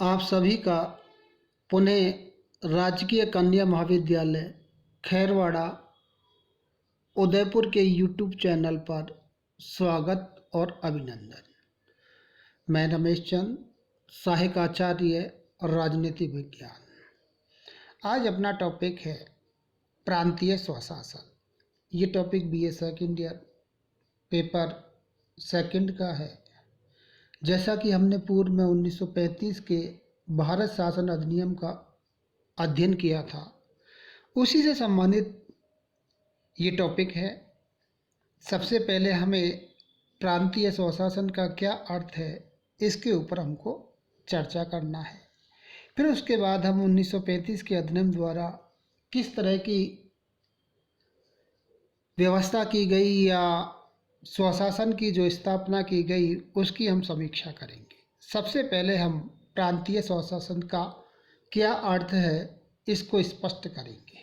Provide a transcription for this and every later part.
आप सभी का पुणे राजकीय कन्या महाविद्यालय खैरवाड़ा उदयपुर के यूट्यूब चैनल पर स्वागत और अभिनंदन। मैं रमेश चंद, सहायक आचार्य राजनीति विज्ञान। आज अपना टॉपिक है प्रांतीय स्वशासन। ये topic BA second year paper second का है। जैसा कि हमने पूर्व में 1935 के भारत शासन अधिनियम का अध्ययन किया था, उसी से संबंधित ये टॉपिक है। सबसे पहले हमें प्रांतीय स्वशासन का क्या अर्थ है, इसके ऊपर हमको चर्चा करना है। फिर उसके बाद हम 1935 के अधिनियम द्वारा किस तरह की व्यवस्था की गई या स्वशासन की जो स्थापना की गई उसकी हम समीक्षा करेंगे। सबसे पहले हम प्रांतीय स्वशासन का क्या अर्थ है इसको स्पष्ट करेंगे।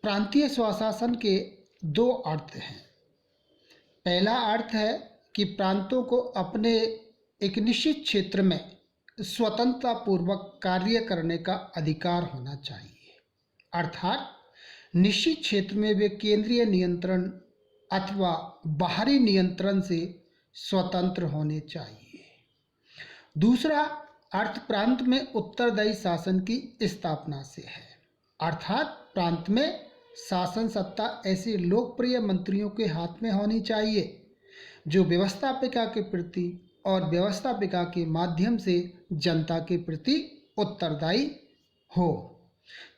प्रांतीय स्वशासन के दो अर्थ हैं। पहला अर्थ है कि प्रांतों को अपने एक निश्चित क्षेत्र में स्वतंत्रतापूर्वक कार्य करने का अधिकार होना चाहिए, अर्थात निश्चित क्षेत्र में वे केंद्रीय नियंत्रण अथवा बाहरी नियंत्रण से स्वतंत्र होने चाहिए। दूसरा अर्थ प्रांत में उत्तरदायी शासन की स्थापना से है, अर्थात प्रांत में शासन सत्ता ऐसे लोकप्रिय मंत्रियों के हाथ में होनी चाहिए जो व्यवस्थापिका के प्रति और व्यवस्थापिका के माध्यम से जनता के प्रति उत्तरदायी हो।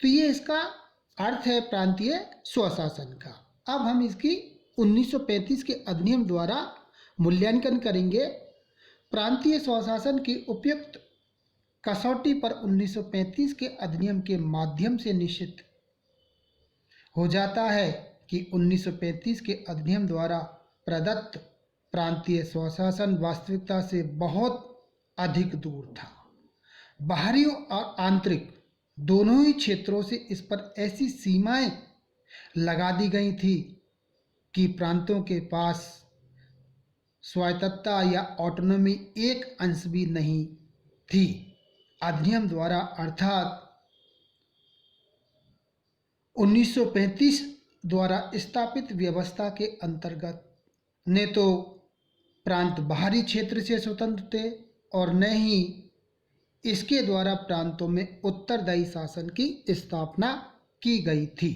तो ये इसका अर्थ है प्रांतीय स्वशासन का। अब हम इसकी 1935 के अधिनियम द्वारा मूल्यांकन करेंगे। प्रांतीय स्वशासन की उपयुक्त कसौटी पर 1935 के अधिनियम के माध्यम से निश्चित हो जाता है कि 1935 के अधिनियम द्वारा प्रदत्त प्रांतीय स्वशासन वास्तविकता से बहुत अधिक दूर था। बाहरी और आंतरिक दोनों ही क्षेत्रों से इस पर ऐसी सीमाएं लगा दी गई थी कि प्रांतों के पास स्वायत्तता या ऑटोनॉमी एक अंश भी नहीं थी। अधिनियम द्वारा अर्थात 1935 द्वारा स्थापित व्यवस्था के अंतर्गत न तो प्रांत बाहरी क्षेत्र से स्वतंत्र थे और न ही इसके द्वारा प्रांतों में उत्तरदायी शासन की स्थापना की गई थी।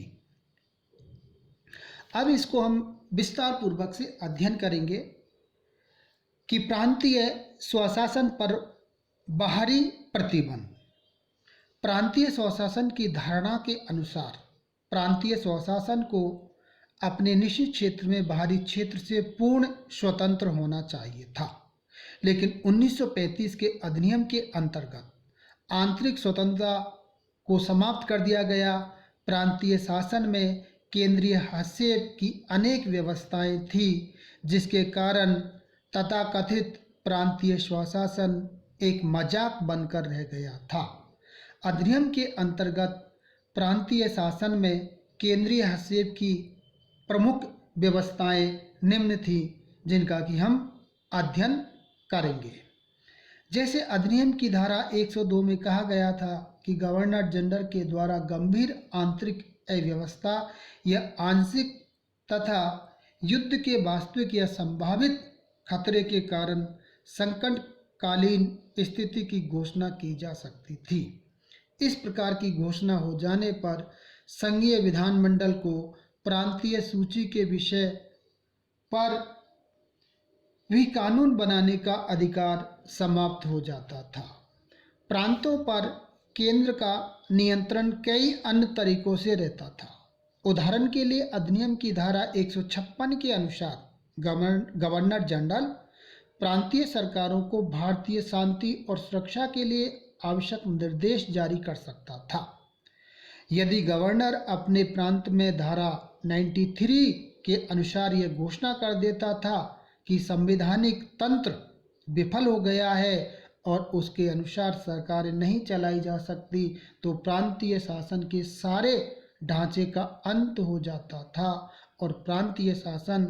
अब इसको हम विस्तार पूर्वक से अध्ययन करेंगे कि प्रांतीय स्वशासन पर बाहरी प्रतिबंध। प्रांतीय स्वशासन की धारणा के अनुसार प्रांतीय स्वशासन को अपने निश्चित क्षेत्र में बाहरी क्षेत्र से पूर्ण स्वतंत्र होना चाहिए था, लेकिन 1935 के अधिनियम के अंतर्गत आंतरिक स्वतंत्रता को समाप्त कर दिया गया। प्रांतीय शासन में केंद्रीय हस्तक्षेप की अनेक व्यवस्थाएं थी, जिसके कारण तथाकथित प्रांतीय स्वशासन एक मजाक बनकर रह गया था। अधिनियम के अंतर्गत प्रांतीय शासन में केंद्रीय हस्तक्षेप की प्रमुख व्यवस्थाएं निम्न थी, जिनका कि हम अध्ययन करेंगे। जैसे अधिनियम की धारा 102 में कहा गया था कि गवर्नर जनरल के द्वारा गंभीर आंतरिक अव्यवस्था या आंशिक तथा युद्ध के वास्तविक या संभावित खतरे के कारण संकटकालीन स्थिति की घोषणा की जा सकती थी। इस प्रकार की घोषणा हो जाने पर संघीय विधानमंडल को प्रांतीय सूची के विषय पर भी कानून बनाने का अधिकार समाप्त हो जाता था। प्रांतों पर केंद्र का नियंत्रण कई अन्य तरीकों से रहता था। उदाहरण के लिए अधिनियम की धारा 156 के अनुसार गवर्नर जनरल प्रांतीय सरकारों को भारतीय शांति और सुरक्षा के लिए आवश्यक निर्देश जारी कर सकता था। यदि गवर्नर अपने प्रांत में धारा 93 के अनुसार यह घोषणा कर देता था कि संवैधानिक तंत्र विफल हो गया है और उसके अनुसार सरकारें नहीं चलाई जा सकती, तो प्रांतीय शासन के सारे ढांचे का अंत हो जाता था और प्रांतीय शासन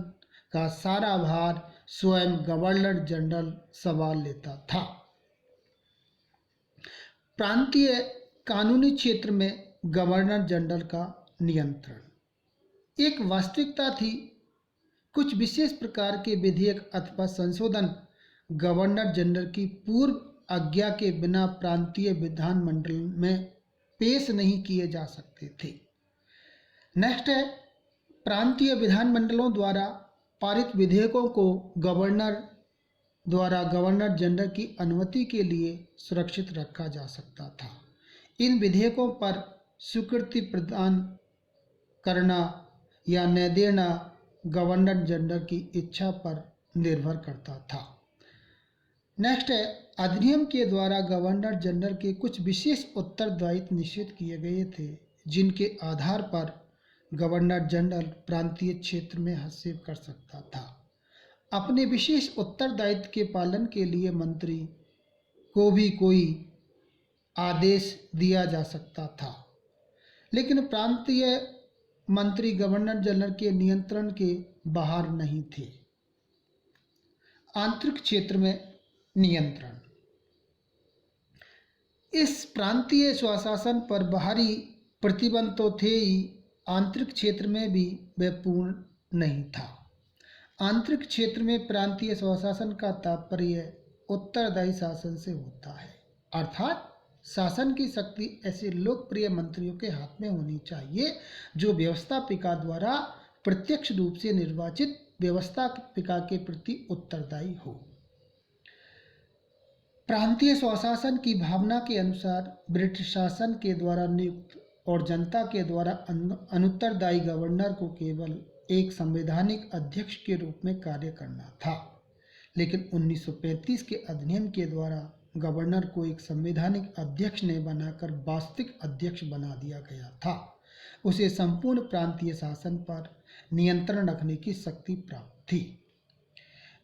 का सारा भार स्वयं गवर्नर जनरल संभाल लेता था। प्रांतीय कानूनी क्षेत्र में गवर्नर जनरल का नियंत्रण। एक वास्तविकता थी, कुछ विशेष प्रकार के विधेयक अथवा संशोधन गवर्नर जनरल की पूर्व आज्ञा के बिना प्रांतीय विधानमंडल में पेश नहीं किए जा सकते थे। नेक्स्ट है, प्रांतीय विधानमंडलों द्वारा पारित विधेयकों को गवर्नर द्वारा गवर्नर जनरल की अनुमति के लिए सुरक्षित रखा जा सकता था। इन विधेयकों पर स्वीकृति प्रदान करना या न देना गवर्नर जनरल की इच्छा पर निर्भर करता था। नेक्स्ट है, अधिनियम के द्वारा गवर्नर जनरल के कुछ विशेष उत्तरदायित्व निश्चित किए गए थे, जिनके आधार पर गवर्नर जनरल प्रांतीय क्षेत्र में हस्तक्षेप कर सकता था। अपने विशेष उत्तरदायित्व के पालन के लिए मंत्री को भी कोई आदेश दिया जा सकता था, लेकिन प्रांतीय मंत्री गवर्नर जनरल के नियंत्रण के बाहर नहीं थे। आंतरिक क्षेत्र में नियंत्रण। इस प्रांतीय स्वशासन पर बाहरी प्रतिबंध तो थे ही, आंतरिक क्षेत्र में भी वह पूर्ण नहीं था। आंतरिक क्षेत्र में प्रांतीय स्वशासन का तात्पर्य उत्तरदायी शासन से होता है, अर्थात शासन की शक्ति ऐसे लोकप्रिय मंत्रियों के हाथ में होनी चाहिए जो व्यवस्थापिका द्वारा प्रत्यक्ष रूप से निर्वाचित व्यवस्थापिका के प्रति उत्तरदायी हो। प्रांतीय स्वशासन की भावना के अनुसार ब्रिटिश शासन के द्वारा नियुक्त और जनता के द्वारा अनुत्तरदायी गवर्नर को केवल एक संवैधानिक अध्यक्ष के रूप में कार्य करना था, लेकिन 1935 के अधिनियम के द्वारा गवर्नर को एक संवैधानिक अध्यक्ष ने बनाकर वास्तविक अध्यक्ष बना दिया गया था। उसे संपूर्ण प्रांतीय शासन पर नियंत्रण रखने की शक्ति प्राप्त थी।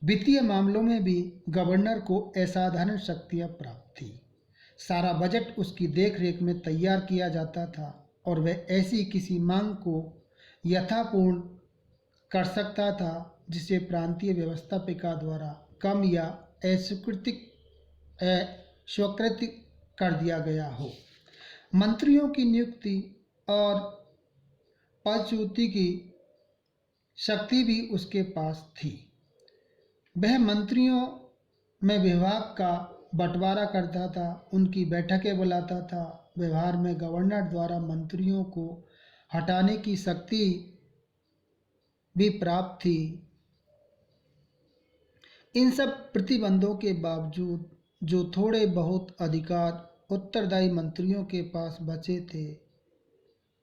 वित्तीय मामलों में भी गवर्नर को असाधारण शक्तियां प्राप्त थी। सारा बजट उसकी देखरेख में तैयार किया जाता था और वह ऐसी किसी मांग को यथापूर्ण कर सकता था जिसे प्रांतीय व्यवस्थापिका द्वारा कम या अस्वीकृत कर दिया गया हो। मंत्रियों की नियुक्ति और पदच्युति की शक्ति भी उसके पास थी। वह मंत्रियों में विभाग का बंटवारा करता था, उनकी बैठकें बुलाता था। व्यवहार में गवर्नर द्वारा मंत्रियों को हटाने की शक्ति भी प्राप्त थी। इन सब प्रतिबंधों के बावजूद जो थोड़े बहुत अधिकार उत्तरदायी मंत्रियों के पास बचे थे,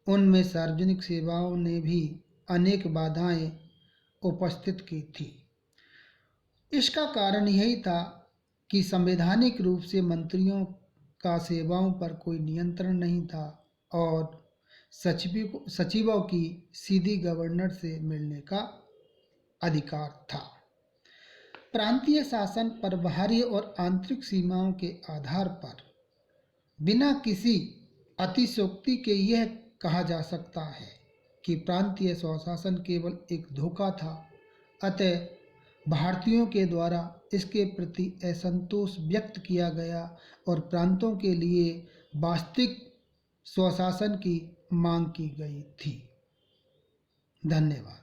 उनमें सार्वजनिक सेवाओं ने भी अनेक बाधाएं उपस्थित की थी। इसका कारण यही था कि संवैधानिक रूप से मंत्रियों का सेवाओं पर कोई नियंत्रण नहीं था और सचिवों की सीधी गवर्नर से मिलने का अधिकार था। प्रांतीय शासन पर बाहरी और आंतरिक सीमाओं के आधार पर बिना किसी अतिशयोक्ति के यह कहा जा सकता है कि प्रांतीय स्वशासन केवल एक धोखा था। अतः भारतीयों के द्वारा इसके प्रति असंतोष व्यक्त किया गया और प्रांतों के लिए वास्तविक स्वशासन की मांग की गई थी। धन्यवाद।